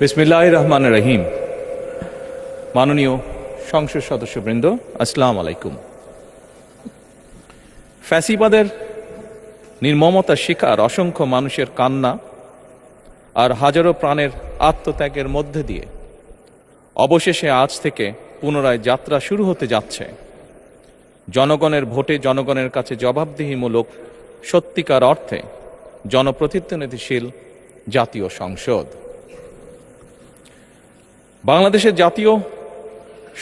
বিসমিল্লাহির রহমানির রহিম। মাননীয় সংসদ সদস্যবৃন্দ, আসসালামু আলাইকুম। ফ্যাসিবাদের নির্মমতার শিকার অসংখ্য মানুষের কান্না আর হাজারো প্রাণের আত্মত্যাগের মধ্যে দিয়ে অবশেষে আজ থেকে পুনরায় যাত্রা শুরু হতে যাচ্ছে জনগণের ভোটে জনগণের কাছে জবাবদিহিমূলক সত্যিকার অর্থে জনপ্রতিনিধিশীল জাতীয় সংসদ। বাংলাদেশের জাতীয়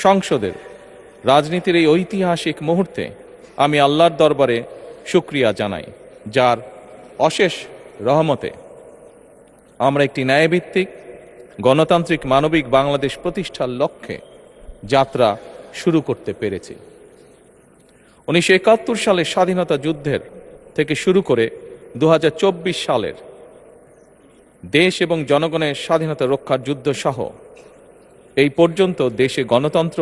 সংসদের রাজনীতির এই ঐতিহাসিক মুহূর্তে আমি আল্লাহর দরবারে শুকরিয়া জানাই, যার অশেষ রহমতে আমরা একটি ন্যায়ভিত্তিক গণতান্ত্রিক মানবিক বাংলাদেশ প্রতিষ্ঠার লক্ষ্যে যাত্রা শুরু করতে পেরেছি। 1971 সালের স্বাধীনতা যুদ্ধের থেকে শুরু করে 2024 সালের দেশ এবং জনগণের স্বাধীনতা রক্ষার যুদ্ধ সহ এই পর্যন্ত দেশে গণতন্ত্র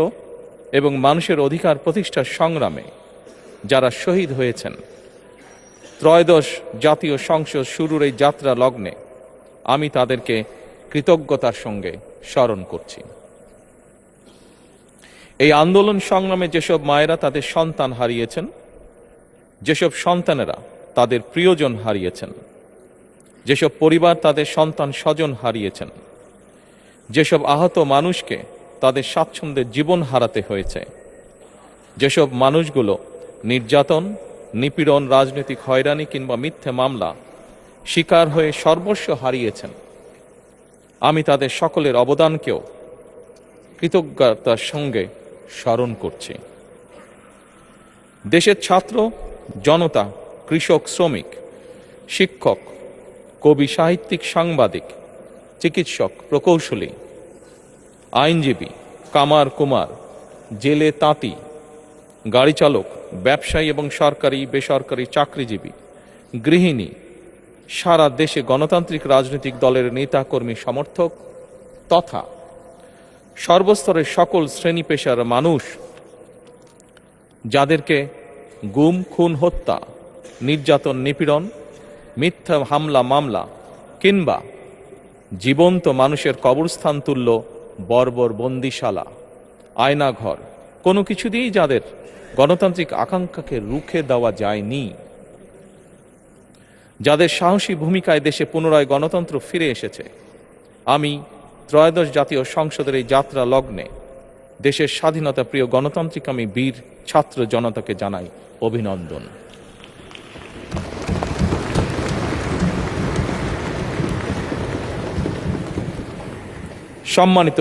এবং মানুষের অধিকার প্রতিষ্ঠার সংগ্রামে যারা শহীদ হয়েছেন, ত্রয়োদশ জাতীয় সংসদ শুরুর এই যাত্রা লগ্নে আমি তাদেরকে কৃতজ্ঞতার সঙ্গে স্মরণ করছি। এই আন্দোলন সংগ্রামে যেসব মায়েরা তাদের সন্তান হারিয়েছেন, যেসব সন্তানেরা তাদের প্রিয়জন হারিয়েছেন, যেসব পরিবার তাদের সন্তান স্বজন হারিয়েছেন, যেসব আহত মানুষকে তাদের স্বাচ্ছন্দ্যের জীবন হারাতে হয়েছে, যেসব মানুষগুলো নির্যাতন, নিপীড়ন, রাজনৈতিক হয়রানি কিংবা মিথ্যে মামলা শিকার হয়ে সর্বস্ব হারিয়েছেন, আমি তাদের সকলের অবদানকেও কৃতজ্ঞতার সঙ্গে স্মরণ করছি। দেশের ছাত্র জনতা, কৃষক, শ্রমিক, শিক্ষক, কবি, সাহিত্যিক, সাংবাদিক, চিকিৎসক, প্রকৌশলী, আইনজীবী, কামার কুমার, জেলে তাঁতি, গাড়ি চালক, ব্যবসায়ী এবং সরকারি বেসরকারি চাকরিজীবী, গৃহিণী, সারা দেশে গণতান্ত্রিক রাজনৈতিক দলের নেতা কর্মী সমর্থক তথা সর্বস্তরের সকল শ্রেণী পেশার মানুষ যাদেরকে গুম, খুন, হত্যা, নির্যাতন, নিপীড়ন, মিথ্যা হামলা মামলা কিংবা জীবন্ত মানুষের কবরস্থান তুল্য বর্বর বন্দিশালা, আয়নাঘর, কোনো কিছু দিয়েই যাদের গণতান্ত্রিক আকাঙ্ক্ষাকে রুখে দেওয়া যায়নি, যাদের সাহসী ভূমিকায় দেশে পুনরায় গণতন্ত্র ফিরে এসেছে, আমি ত্রয়োদশ জাতীয় সংসদের এই যাত্রা লগ্নে দেশের স্বাধীনতা প্রিয় গণতান্ত্রিকামী বীর ছাত্র জনতাকে জানাই অভিনন্দন। সম্মানিত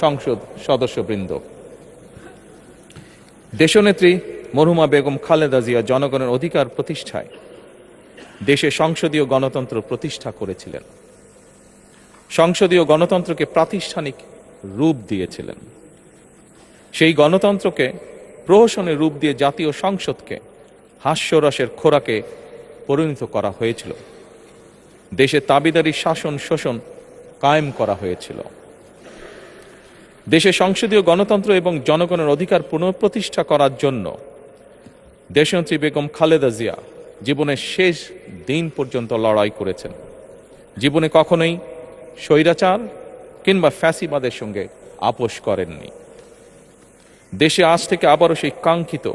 সংসদ সদস্যবৃন্দ, দেশনেত্রী মরহুমা বেগম খালেদা জিয়া জনগণের অধিকার প্রতিষ্ঠায় দেশে সংসদীয় গণতন্ত্র প্রতিষ্ঠা করেছিলেন, সংসদীয় গণতন্ত্রকে প্রাতিষ্ঠানিক রূপ দিয়েছিলেন। সেই গণতন্ত্রকে প্রহসনের রূপ দিয়ে জাতীয় সংসদকে হাস্যরসের খোরাকে পরিণত করা হয়েছিল। দেশে তাবিদারি শাসন শোষণ কায়েম করা হয়েছিল। দেশে সংসদীয় গণতন্ত্র এবং জনগণের অধিকার পুনঃপ্রতিষ্ঠা করার জন্য দেশনেত্রী বেগম খালেদা জিয়া জীবনের শেষ দিন পর্যন্ত লড়াই করেছেন। জীবনে কখনোই স্বৈরাচার কিংবা ফ্যাসিবাদের সঙ্গে আপোষ করেননি। দেশে আজ থেকে আবারও সেই কাঙ্ক্ষিত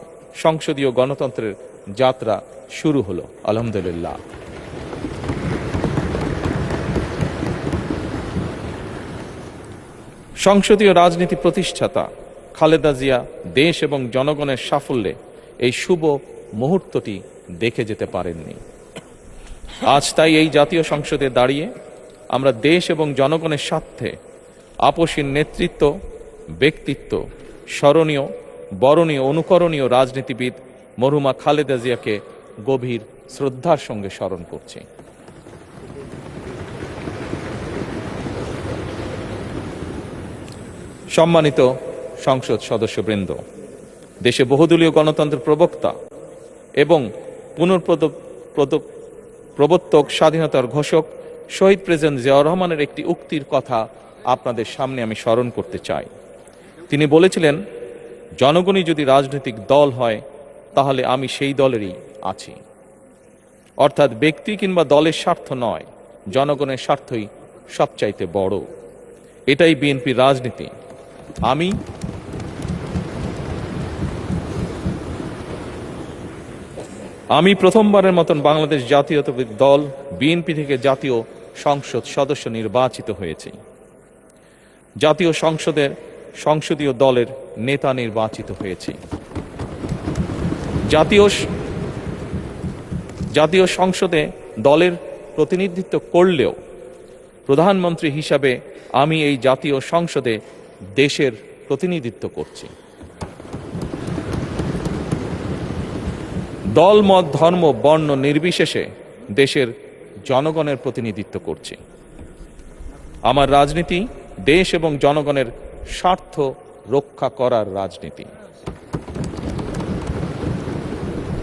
সংসদীয় গণতন্ত্রের যাত্রা শুরু হলো, আলহামদুলিল্লাহ। সংসদীয় রাজনীতি প্রতিষ্ঠাতা খালেদা জিয়া দেশ এবং জনগণের সাফল্যে এই শুভ মুহূর্তটি দেখে যেতে পারেননি। আজ তাই এই জাতীয় সংসদে দাঁড়িয়ে আমরা দেশ এবং জনগণের স্বার্থে আপসীন নেতৃত্ব, ব্যক্তিত্ব, স্মরণীয়, বরণীয়, অনুকরণীয় রাজনীতিবিদ মরহুমা খালেদা জিয়াকে গভীর শ্রদ্ধার সঙ্গে স্মরণ করছি। সম্মানিত সংসদ সদস্যবৃন্দ, দেশে বহুদলীয় গণতন্ত্রের প্রবক্তা এবং প্রবর্তক, স্বাধীনতার ঘোষক শহীদ প্রেসিডেন্ট জিয়াউর রহমানের একটি উক্তির কথা আপনাদের সামনে আমি স্মরণ করতে চাই। তিনি বলেছিলেন, জনগণই যদি রাজনৈতিক দল হয় তাহলে আমি সেই দলেরই আছি। অর্থাৎ ব্যক্তি কিংবা দলের স্বার্থ নয়, জনগণের স্বার্থই সবচাইতে বড়। এটাই বিএনপির রাজনীতি। আমি প্রথমবারের মতন বাংলাদেশ জাতীয়তাবাদী দল বিএনপি থেকে জাতীয় সংসদ সদস্য নির্বাচিত হয়েছি। জাতীয় সংসদীয় দলের নেতা নির্বাচিত হয়েছি। জাতীয় সংসদে দলের প্রতিনিধিত্ব করলেও প্রধানমন্ত্রী হিসাবে আমি এই জাতীয় সংসদে দেশের প্রতিনিধিত্ব করছি। দল, মত, ধর্ম, বর্ণ নির্বিশেষে দেশের জনগণের প্রতিনিধিত্ব করছি। আমার রাজনীতি দেশ এবং জনগণের স্বার্থ রক্ষা করার রাজনীতি।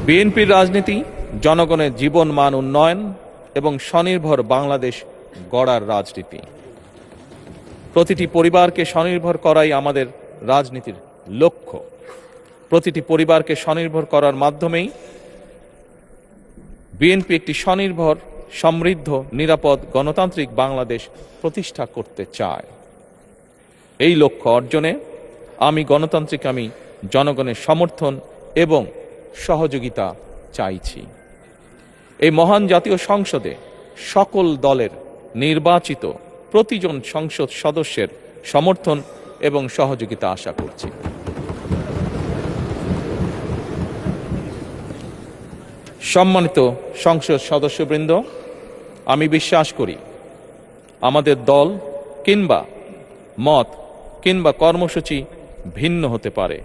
বিএনপির রাজনীতি জনগণের জীবন মান উন্নয়ন এবং স্বনির্ভর বাংলাদেশ গড়ার রাজনীতি। প্রতিটি পরিবারকে স্বনির্ভর করাই আমাদের রাজনীতির লক্ষ্য। প্রতিটি পরিবারকে স্বনির্ভর করার মাধ্যমেই বিএনপি একটি স্বনির্ভর, সমৃদ্ধ, নিরাপদ, গণতান্ত্রিক বাংলাদেশ প্রতিষ্ঠা করতে চায়। এই লক্ষ্য অর্জনে আমি জনগণের সমর্থন এবং সহযোগিতা চাইছি। এই মহান জাতীয় সংসদে সকল দলের নির্বাচিত প্রতিজন সংসদ সদস্যের সমর্থন এবং সহযোগিতা আশা করছি। সম্মানিত সংসদ সদস্যবৃন্দ, আমি বিশ্বাস করি আমাদের দল কিংবা মত কিংবা কর্মসূচি ভিন্ন হতে পারে,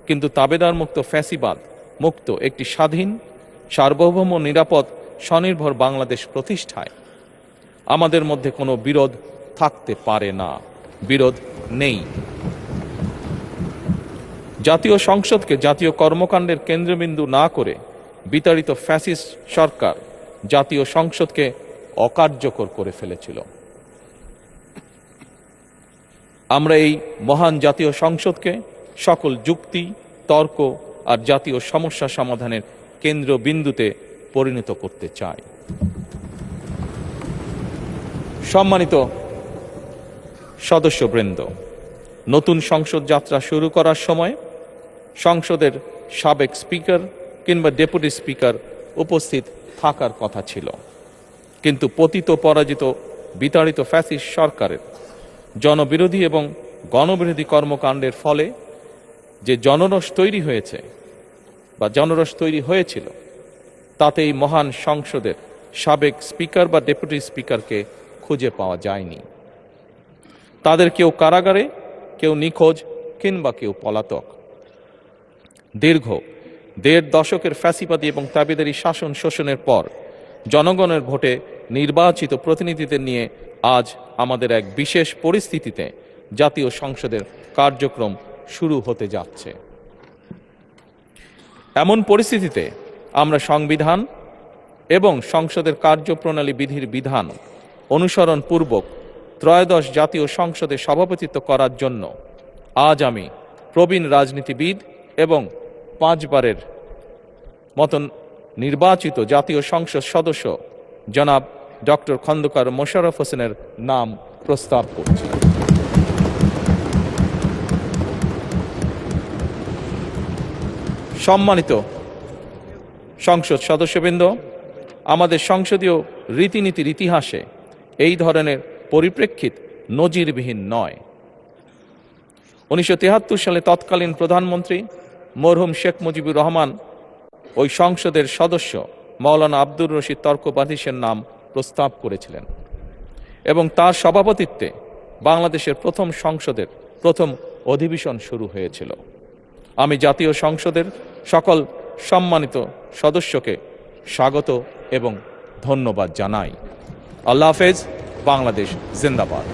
কিন্তু তাবেদার মুক্ত, ফ্যাসিবাদ মুক্ত একটি স্বাধীন, সার্বভৌম, নিরাপদ, স্বনির্ভর বাংলাদেশ প্রতিষ্ঠায় আমাদের মধ্যে কোনো বিরোধ থাকতে পারে না, বিরোধ নেই। জাতীয় সংসদকে জাতীয় কর্মকাণ্ডের কেন্দ্রবিন্দু না করে বিতাড়িত ফ্যাসিস্ট সরকার জাতীয় সংসদকে অকার্যকর করে ফেলেছিল। আমরা এই মহান জাতীয় সংসদকে সকল যুক্তি, তর্ক আর জাতীয় সমস্যা সমাধানের কেন্দ্রবিন্দুতে পরিণত করতে চাই। সম্মানিত সদস্যবৃন্দ, নতুন সংসদ যাত্রা শুরু করার সময় সংসদের সাবেক স্পিকার কিংবা ডেপুটি স্পিকার উপস্থিত থাকার কথা ছিল, কিন্তু পতিত, পরাজিত, বিতাড়িত ফ্যাসিস্ট সরকারের জনবিরোধী এবং গণবিরোধী কর্মকাণ্ডের ফলে যে জনরোষ তৈরি হয়েছিল তাতে এই মহান সংসদের সাবেক স্পিকার বা ডেপুটি স্পিকারকে খুঁজে পাওয়া যায়নি। তাদের কেউ কারাগারে, কেউ নিখোঁজ কিংবা কেউ পলাতক। দীর্ঘ ১.৫ দশকের ফ্যাসিবাদী এবং তাবেদারি শাসন শোষণের পর জনগণের ভোটে নির্বাচিত প্রতিনিধিদের নিয়ে আজ আমাদের এক বিশেষ পরিস্থিতিতে জাতীয় সংসদের কার্যক্রম শুরু হতে যাচ্ছে। এমন পরিস্থিতিতে আমরা সংবিধান এবং সংসদের কার্যপ্রণালী বিধির বিধান অনুসরণ পূর্বক ত্রয়োদশ জাতীয় সংসদে সভাপতিত্ব করার জন্য আজ আমি প্রবীণ রাজনীতিবিদ এবং 5 বারের মতন নির্বাচিত জাতীয় সংসদ সদস্য জনাব ডক্টর খন্দকার মোশাররফ হোসেনের নাম প্রস্তাব করছি। সম্মানিত সংসদ সদস্যবৃন্দ, আমাদের সংসদীয় রীতিনীতির ইতিহাসে এই ধরনের পরিপ্রেক্ষিত নজিরবিহীন নয়। 1973 সালে তৎকালীন প্রধানমন্ত্রী মরহুম শেখ মুজিবুর রহমান ওই সংসদের সদস্য মাওলানা আব্দুর রশিদ তর্কবাদিসের নাম প্রস্তাব করেছিলেন এবং তার সভাপতিত্বে বাংলাদেশের প্রথম সংসদের প্রথম অধিবেশন শুরু হয়েছিল। আমি জাতীয় সংসদের সকল সম্মানিত সদস্যকে স্বাগত এবং ধন্যবাদ জানাই। আল্লাহ হাফেজ। বাংলাদেশ জিন্দাবাদ।